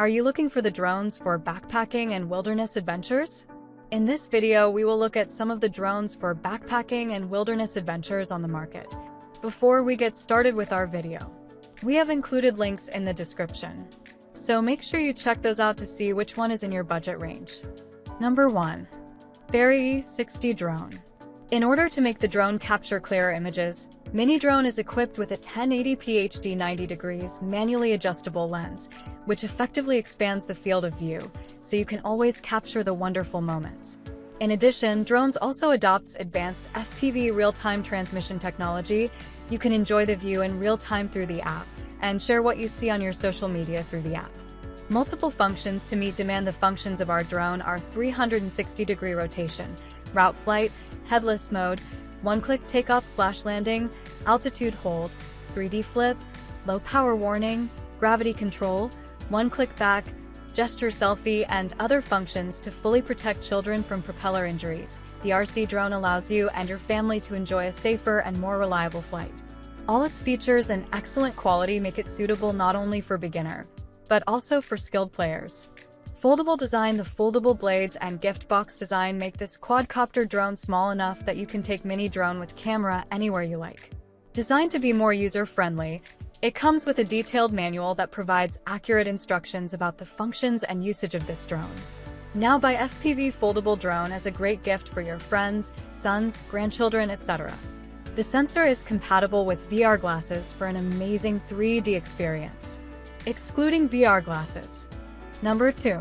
Are you looking for the drones for backpacking and wilderness adventures? In this video, we will look at some of the drones for backpacking and wilderness adventures on the market. Before we get started with our video, we have included links in the description, so make sure you check those out to see which one is in your budget range. Number 1. NAFYRE E60 Drone. In order to make the drone capture clearer images, Mini Drone is equipped with a 1080p HD 90 degrees manually adjustable lens, which effectively expands the field of view, so you can always capture the wonderful moments. In addition, drones also adopts advanced FPV real-time transmission technology. You can enjoy the view in real time through the app, and share what you see on your social media through the app. Multiple functions to meet demand. The functions of our drone are 360-degree rotation, route flight, headless mode, one-click takeoff/landing, altitude hold, 3D flip, low power warning, gravity control, one-click back, gesture selfie, and other functions to fully protect children from propeller injuries. The RC drone allows you and your family to enjoy a safer and more reliable flight. All its features and excellent quality make it suitable not only for beginner, but also for skilled players. Foldable design. The foldable blades and gift box design make this quadcopter drone small enough that you can take Mini Drone with camera anywhere you like. Designed to be more user-friendly, it comes with a detailed manual that provides accurate instructions about the functions and usage of this drone. Now buy FPV foldable drone as a great gift for your friends, sons, grandchildren, etc. The sensor is compatible with VR glasses for an amazing 3D experience, excluding VR glasses. Number 2.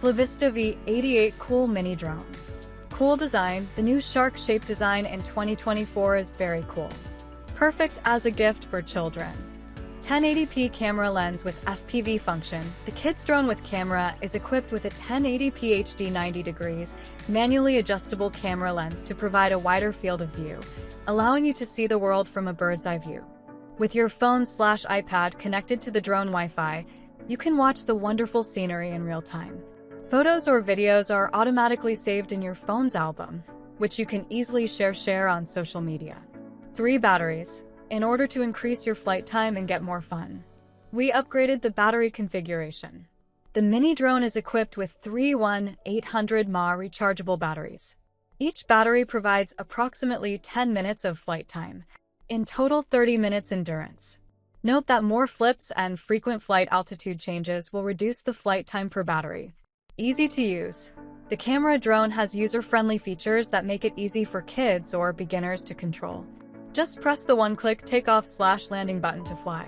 FLYVISTA V88 Cool Mini Drone. Cool design. The new shark-shaped design in 2024 is very cool. Perfect as a gift for children. 1080p camera lens with FPV function. The kids drone with camera is equipped with a 1080p HD 90 degrees manually adjustable camera lens to provide a wider field of view, allowing you to see the world from a bird's eye view. With your phone/iPad connected to the drone Wi-Fi, you can watch the wonderful scenery in real time. Photos or videos are automatically saved in your phone's album, which you can easily share on social media. 3 batteries. In order to increase your flight time and get more fun, we upgraded the battery configuration. The Mini Drone is equipped with 3 1-800 mAh rechargeable batteries. Each battery provides approximately 10 minutes of flight time, in total 30 minutes endurance. Note that more flips and frequent flight altitude changes will reduce the flight time per battery. Easy to use. The camera drone has user-friendly features that make it easy for kids or beginners to control. Just press the one-click takeoff/landing button to fly.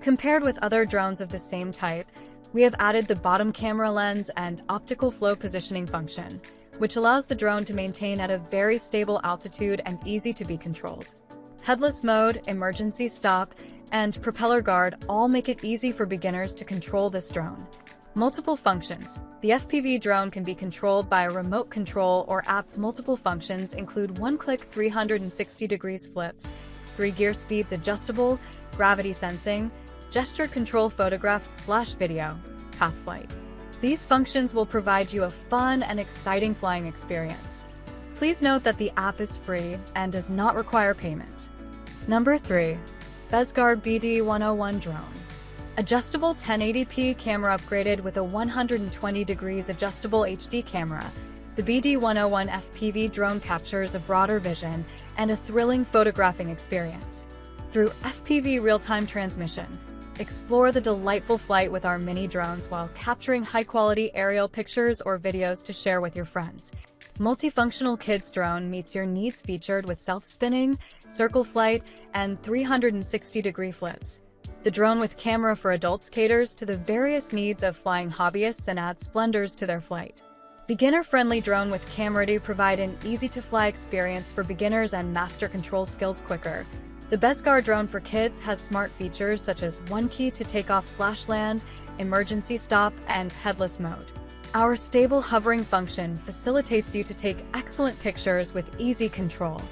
Compared with other drones of the same type, we have added the bottom camera lens and optical flow positioning function, which allows the drone to maintain at a very stable altitude and easy to be controlled. Headless mode, emergency stop, and propeller guard all make it easy for beginners to control this drone. Multiple functions. The FPV drone can be controlled by a remote control or app. Multiple functions include one-click 360 degrees flips, 3 gear speeds adjustable, gravity sensing, gesture control, photograph/video, path flight. These functions will provide you a fun and exciting flying experience. Please note that the app is free and does not require payment. Number 3. BEZGAR BD101 Drone. Adjustable 1080p camera upgraded with a 120 degrees adjustable HD camera. The BD101 FPV drone captures a broader vision and a thrilling photographing experience. Through FPV real-time transmission, explore the delightful flight with our mini drones while capturing high-quality aerial pictures or videos to share with your friends. Multifunctional kids drone meets your needs, featured with self-spinning, circle flight, and 360-degree flips. The drone with camera for adults caters to the various needs of flying hobbyists and adds splendors to their flight. Beginner-friendly drone with camera to provide an easy-to-fly experience for beginners and master control skills quicker. The BEZGAR drone for kids has smart features such as one key to takeoff/land, emergency stop, and headless mode. Our stable hovering function facilitates you to take excellent pictures with easy control.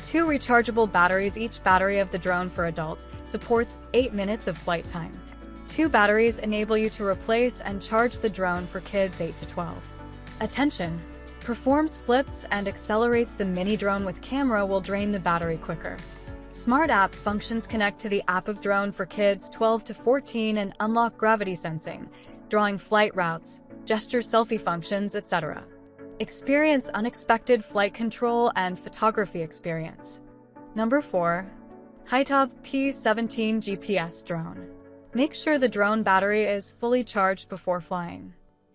2 rechargeable batteries. Each battery of the drone for adults supports 8 minutes of flight time. 2 batteries enable you to replace and charge the drone for kids 8 to 12. Attention! Performs flips and accelerates. The mini drone with camera will drain the battery quicker. Smart app functions. Connect to the app of drone for kids 12 to 14 and unlock gravity sensing, drawing flight routes, gesture selfie functions, etc. Experience unexpected flight control and photography experience. Number 4. HYTOBP P17 GPS Drone. Make sure the drone battery is fully charged before flying.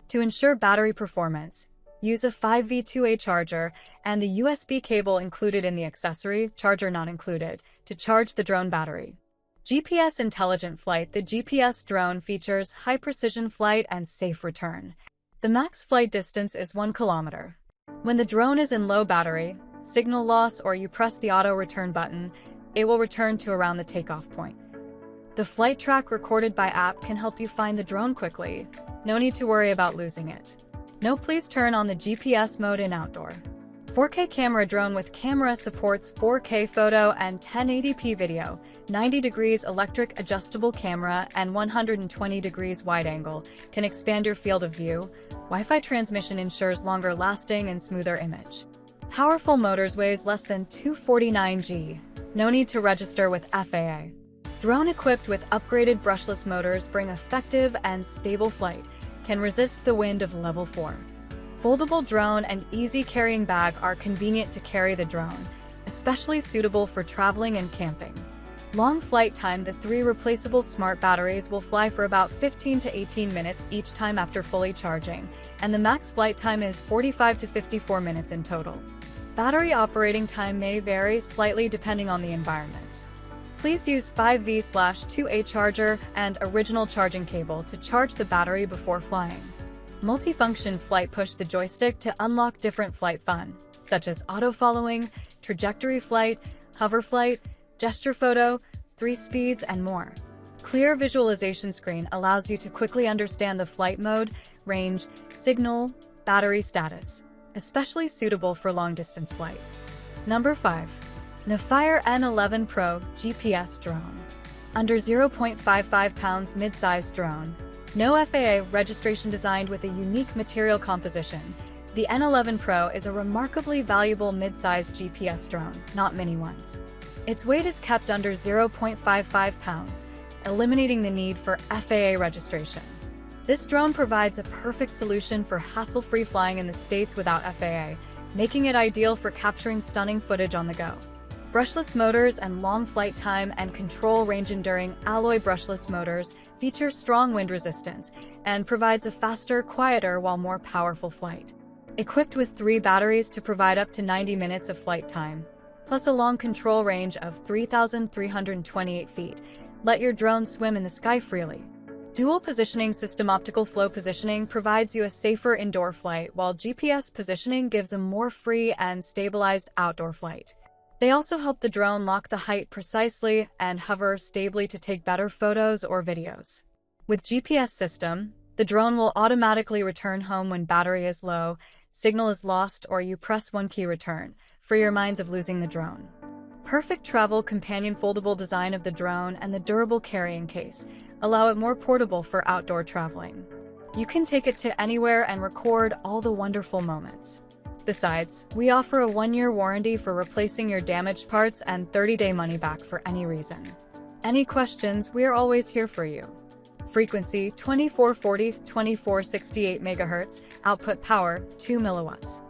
To ensure battery performance, use a 5V2A charger and the USB cable included in the accessory, charger not included, to charge the drone battery. GPS Intelligent Flight. The GPS drone features high-precision flight and safe return. The max flight distance is 1 kilometer. When the drone is in low battery, signal loss, or you press the auto return button, it will return to around the takeoff point. The flight track recorded by app can help you find the drone quickly. No need to worry about losing it. No, please turn on the GPS mode in outdoor. 4K camera. Drone with camera supports 4K photo and 1080p video, 90 degrees electric adjustable camera, and 120 degrees wide angle, can expand your field of view. Wi-Fi transmission ensures longer lasting and smoother image. Powerful motors. Weighs less than 249 g. No need to register with FAA. Drone equipped with upgraded brushless motors bring effective and stable flight, can resist the wind of level 4. Foldable drone and easy carrying bag are convenient to carry the drone, especially suitable for traveling and camping. Long flight time. The 3 replaceable smart batteries will fly for about 15 to 18 minutes each time after fully charging, and the max flight time is 45 to 54 minutes in total. Battery operating time may vary slightly depending on the environment. Please use 5V/2A charger and original charging cable to charge the battery before flying. Multifunction flight. Push the joystick to unlock different flight fun, such as auto-following, trajectory flight, hover flight, gesture photo, 3 speeds, and more. Clear visualization screen allows you to quickly understand the flight mode, range, signal, battery status, especially suitable for long-distance flight. Number 5. NAFYRE N11 Pro GPS Drone. Under 0.55 pounds mid-sized drone. No FAA registration. Designed with a unique material composition, the N11 Pro is a remarkably valuable mid-sized GPS drone, not mini ones. Its weight is kept under 0.55 pounds, eliminating the need for FAA registration. This drone provides a perfect solution for hassle-free flying in the States without FAA, making it ideal for capturing stunning footage on the go. Brushless motors and long flight time and control. Range. Enduring alloy brushless motors feature strong wind resistance and provides a faster, quieter, while more powerful flight. Equipped with 3 batteries to provide up to 90 minutes of flight time, plus a long control range of 3,328 feet, let your drone swim in the sky freely. Dual positioning system. Optical flow positioning provides you a safer indoor flight, while GPS positioning gives a more free and stabilized outdoor flight. They also help the drone lock the height precisely and hover stably to take better photos or videos. With GPS system, the drone will automatically return home when battery is low, signal is lost, or you press 1 key return, free your minds of losing the drone. Perfect travel companion. Foldable design of the drone and the durable carrying case allow it more portable for outdoor traveling. You can take it to anywhere and record all the wonderful moments. Besides, we offer a 1-year warranty for replacing your damaged parts and 30-day money back for any reason. Any questions, we are always here for you. Frequency 2440-2468 MHz, output power 2 milliwatts.